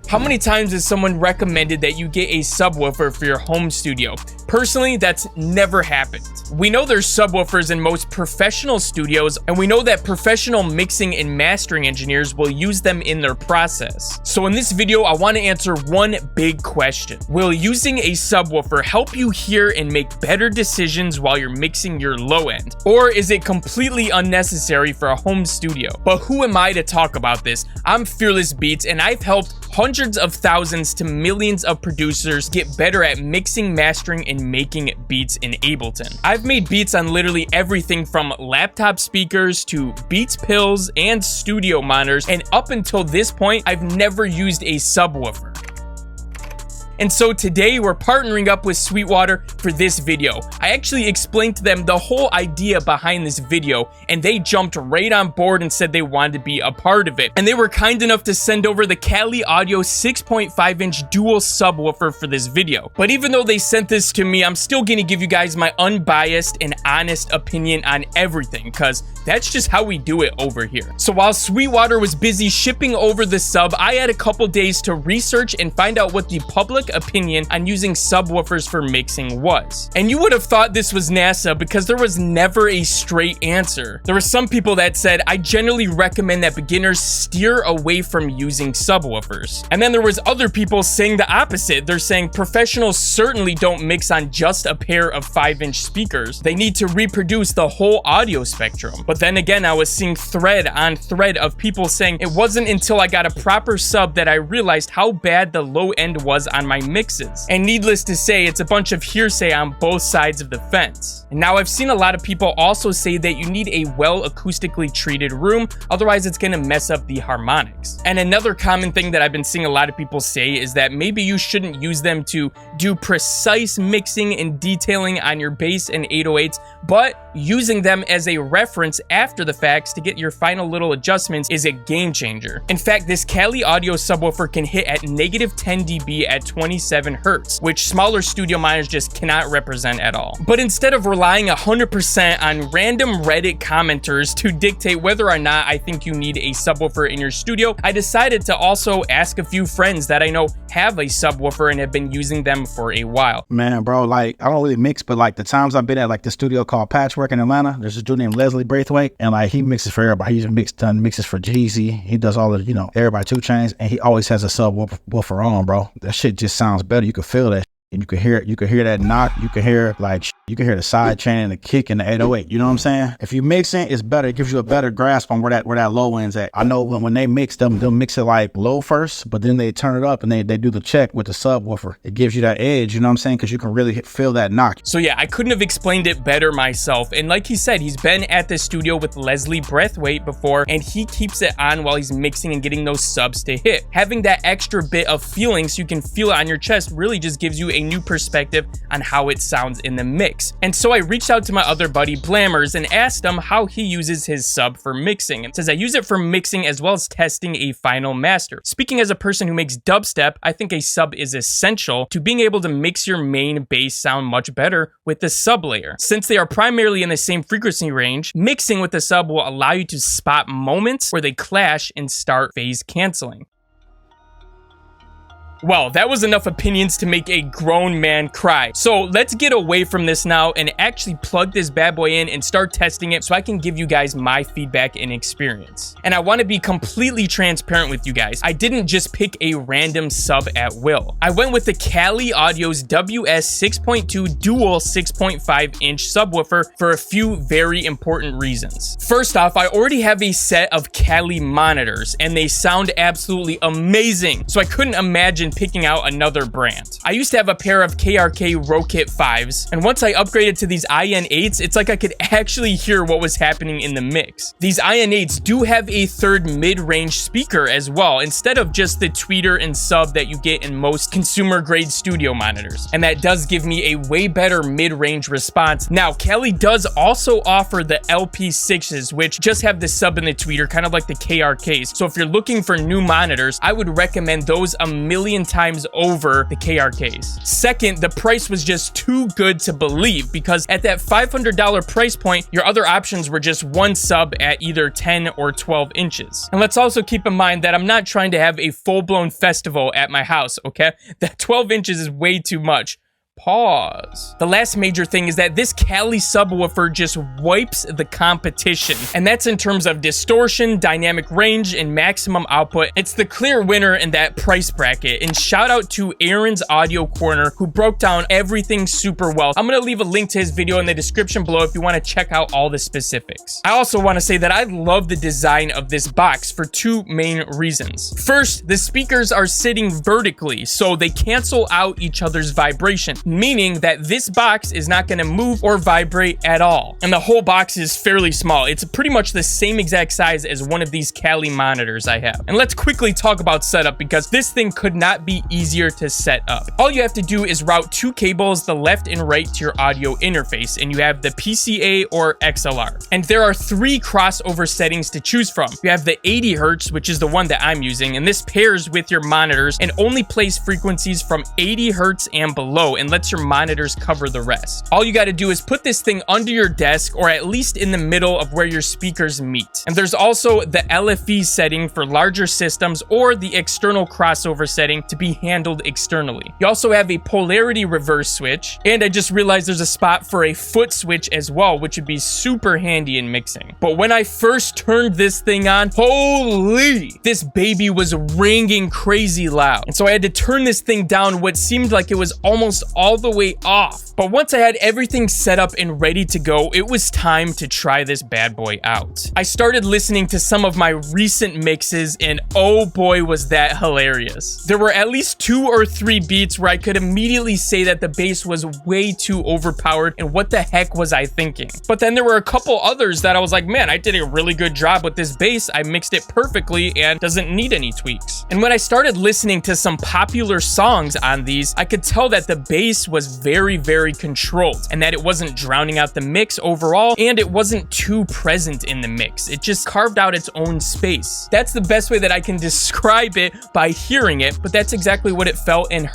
How many times has someone recommended that you get a subwoofer for your home studio? Personally, that's never happened. We know there's subwoofers in most professional studios, and we know that professional mixing and mastering engineers will use them in their process. So in this video, I want to answer one big question. Will using a subwoofer help you hear and make better decisions while you're mixing your low end? Or is it completely unnecessary for a home studio? But who am I to talk about this? I'm Fearless Beatz, and I've helped hundreds of thousands to millions of producers get better at mixing, mastering, and making beats in Ableton. I've made beats on literally everything from laptop speakers to Beats pills and studio monitors, and up until this point, I've never used a subwoofer. And so today we're partnering up with Sweetwater for this video. I actually explained to them the whole idea behind this video, and they jumped right on board and said they wanted to be a part of it. And they were kind enough to send over the Kali Audio 6.5 Dual subwoofer for this video. But even though they sent this to me, I'm still gonna give you guys my unbiased and honest opinion on everything, because that's just how we do it over here. So while Sweetwater was busy shipping over the sub, I had a couple days to research and find out what the public opinion on using subwoofers for mixing was. And you would have thought this was NASA, because there was never a straight answer. There were some people that said, I generally recommend that beginners steer away from using subwoofers. And then there was other people saying the opposite. They're saying professionals certainly don't mix on just a pair of 5-inch speakers. They need to reproduce the whole audio spectrum. But then again, I was seeing thread on thread of people saying it wasn't until I got a proper sub that I realized how bad the low end was on my mixes. And needless to say, it's a bunch of hearsay on both sides of the fence. And now I've seen a lot of people also say that you need a well acoustically treated room, otherwise it's gonna mess up the harmonics. And another common thing that I've been seeing a lot of people say is that maybe you shouldn't use them to do precise mixing and detailing on your bass and 808s, but using them as a reference after the facts to get your final little adjustments is a game changer. In fact, this Kali Audio subwoofer can hit at -10 dB at 27 Hertz, which smaller studio monitors just cannot represent at all. But instead of relying 100% on random Reddit commenters to dictate whether or not I think you need a subwoofer in your studio, I decided to also ask a few friends that I know have a subwoofer and have been using them for a while. Man, bro, like, I don't really mix, but like the times I've been at like the studio called Patchwork in Atlanta, there's a dude named Leslie Braithwaite, and like he mixes for everybody. He's done mixes for Jeezy. He does all the, you know, everybody 2 Chainz, and he always has a subwoofer on, bro. That shit just sounds better. You can feel that. And you can hear it. You can hear that knock. You can hear like you can hear the side chain and the kick and the 808. You know what I'm saying? If you mixing, it's better. It gives you a better grasp on where that low end's at. I know when they mix them, they'll mix it like low first, but then they turn it up and they do the check with the subwoofer. It gives you that edge. You know what I'm saying? Because you can really feel that knock. So yeah, I couldn't have explained it better myself. And like he said, he's been at the studio with Leslie Braithwaite before, and he keeps it on while he's mixing and getting those subs to hit. Having that extra bit of feeling so you can feel it on your chest really just gives you a new perspective on how it sounds in the mix. And so I reached out to my other buddy Blammers and asked him how he uses his sub for mixing. And says, I use it for mixing as well as testing a final master. Speaking as a person who makes dubstep, I think a sub is essential to being able to mix your main bass sound much better with the sub layer. Since they are primarily in the same frequency range, mixing with the sub will allow you to spot moments where they clash and start phase canceling. Well, that was enough opinions to make a grown man cry. So let's get away from this now and actually plug this bad boy in and start testing it so I can give you guys my feedback and experience. And I want to be completely transparent with you guys. I didn't just pick a random sub at will. I went with the Kali Audio's WS-6.2 Dual 6.5-inch subwoofer for a few very important reasons. First off, I already have a set of Kali monitors and they sound absolutely amazing. So I couldn't imagine picking out another brand. I used to have a pair of KRK Rokit 5s, and once I upgraded to these IN8s, it's like I could actually hear what was happening in the mix. These IN8s do have a third mid-range speaker as well, instead of just the tweeter and sub that you get in most consumer-grade studio monitors, and that does give me a way better mid-range response. Now, Kali does also offer the LP6s, which just have the sub and the tweeter, kind of like the KRKs, so if you're looking for new monitors, I would recommend those a million million times over the KRKs. Second, the price was just too good to believe, because at that $500 price point, your other options were just one sub at either 10 or 12 inches. And let's also keep in mind that I'm not trying to have a full-blown festival at my house, okay? That 12 inches is way too much. Pause. The last major thing is that this Kali subwoofer just wipes the competition, and that's in terms of distortion, dynamic range, and maximum output. It's the clear winner in that price bracket, and shout out to Aaron's Audio Corner, who broke down everything super well. I'm gonna leave a link to his video in the description below if you want to check out all the specifics. I also want to say that I love the design of this box for two main reasons. First, the speakers are sitting vertically, so they cancel out each other's vibration, meaning that this box is not going to move or vibrate at all. And the whole box is fairly small. It's pretty much the same exact size as one of these Kali monitors I have. And let's quickly talk about setup, because this thing could not be easier to set up. All you have to do is route two cables, the left and right, to your audio interface, and you have the PCA or XLR. And there are three crossover settings to choose from. You have the 80 Hz, which is the one that I'm using, and this pairs with your monitors and only plays frequencies from 80 Hz and below, and lets your monitors cover the rest. All you got to do is put this thing under your desk, or at least in the middle of where your speakers meet. And there's also the LFE setting for larger systems, or the external crossover setting to be handled externally. You also have a polarity reverse switch, and I just realized there's a spot for a foot switch as well, which would be super handy in mixing. But when I first turned this thing on, holy, this baby was ringing crazy loud. And so I had to turn this thing down what seemed like it was almost all the way off. But once I had everything set up and ready to go, it was time to try this bad boy out. I started listening to some of my recent mixes, and oh boy, was that hilarious. There were at least 2 or 3 beats where I could immediately say that the bass was way too overpowered, and what the heck was I thinking? But then there were a couple others that I was like, man, I did a really good job with this bass. I mixed it perfectly and doesn't need any tweaks. And when I started listening to some popular songs on these, I could tell that the bass was very, very controlled, and that it wasn't drowning out the mix overall, and it wasn't too present in the mix. It just carved out its own space. That's the best way that I can describe it by hearing it, but that's exactly what it felt and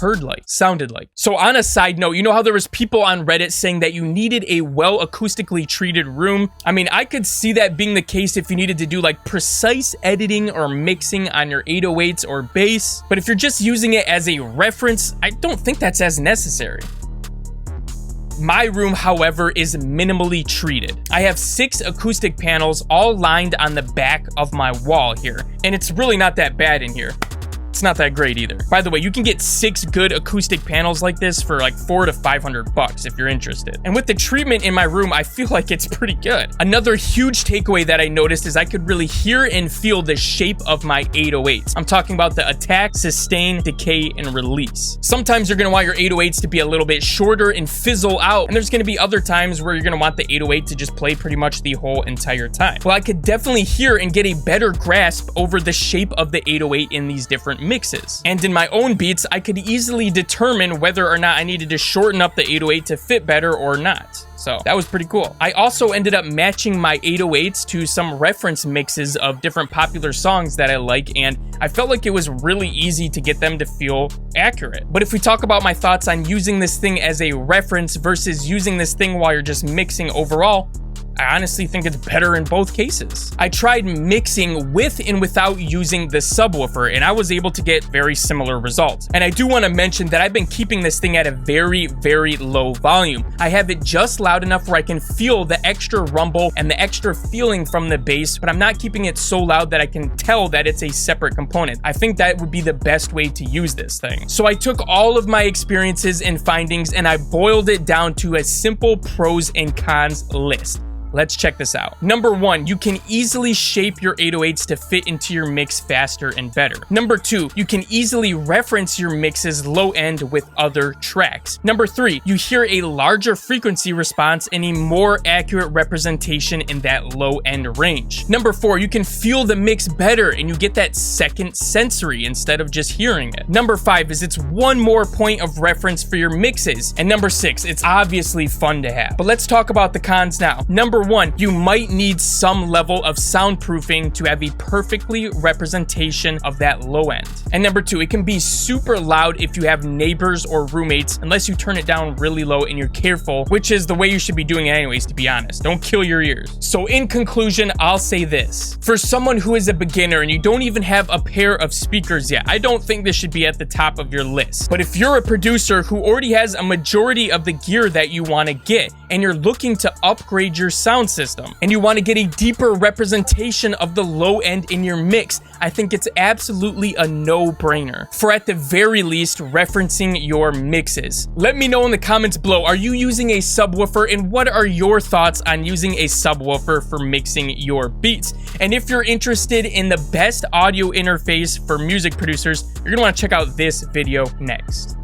sounded like. So on a side note, you know how there was people on Reddit saying that you needed a well acoustically treated room? I mean, I could see that being the case if you needed to do like precise editing or mixing on your 808s or bass, but if you're just using it as a reference, I don't think that's as necessary. My room, however, is minimally treated. I have 6 acoustic panels all lined on the back of my wall here, and it's really not that bad in here. It's not that great either. By the way, you can get 6 good acoustic panels like this for like $400 to $500 if you're interested. And with the treatment in my room, I feel like it's pretty good. Another huge takeaway that I noticed is I could really hear and feel the shape of my 808s. I'm talking about the attack, sustain, decay, and release. Sometimes you're gonna want your 808s to be a little bit shorter and fizzle out, and there's gonna be other times where you're gonna want the 808 to just play pretty much the whole entire time. Well, I could definitely hear and get a better grasp over the shape of the 808 in these different mixes. And in my own beats, I could easily determine whether or not I needed to shorten up the 808 to fit better or not. So that was pretty cool. I also ended up matching my 808s to some reference mixes of different popular songs that I like, and I felt like it was really easy to get them to feel accurate. But if we talk about my thoughts on using this thing as a reference versus using this thing while you're just mixing overall, I honestly think it's better in both cases. I tried mixing with and without using the subwoofer, and I was able to get very similar results. And I do want to mention that I've been keeping this thing at a very, very low volume. I have it just loud enough where I can feel the extra rumble and the extra feeling from the bass, but I'm not keeping it so loud that I can tell that it's a separate component. I think that would be the best way to use this thing. So I took all of my experiences and findings and I boiled it down to a simple pros and cons list. Let's check this out. Number 1, you can easily shape your 808s to fit into your mix faster and better. Number 2, you can easily reference your mixes low end with other tracks. Number 3, you hear a larger frequency response and a more accurate representation in that low end range. Number 4, you can feel the mix better and you get that second sensory instead of just hearing it. Number 5 is it's one more point of reference for your mixes. And number 6, it's obviously fun to have. But let's talk about the cons now. Number one, you might need some level of soundproofing to have a perfectly representation of that low end. And number two, it can be super loud if you have neighbors or roommates, unless you turn it down really low and you're careful, which is the way you should be doing it anyways, to be honest. Don't kill your ears. So in conclusion, I'll say this. For someone who is a beginner and you don't even have a pair of speakers yet, I don't think this should be at the top of your list. But if you're a producer who already has a majority of the gear that you want to get, and you're looking to upgrade your sound system, and you want to get a deeper representation of the low end in your mix, I think it's absolutely a no-brainer for at the very least referencing your mixes. Let me know in the comments below, are you using a subwoofer, and what are your thoughts on using a subwoofer for mixing your beats? And if you're interested in the best audio interface for music producers, you're gonna want to check out this video next.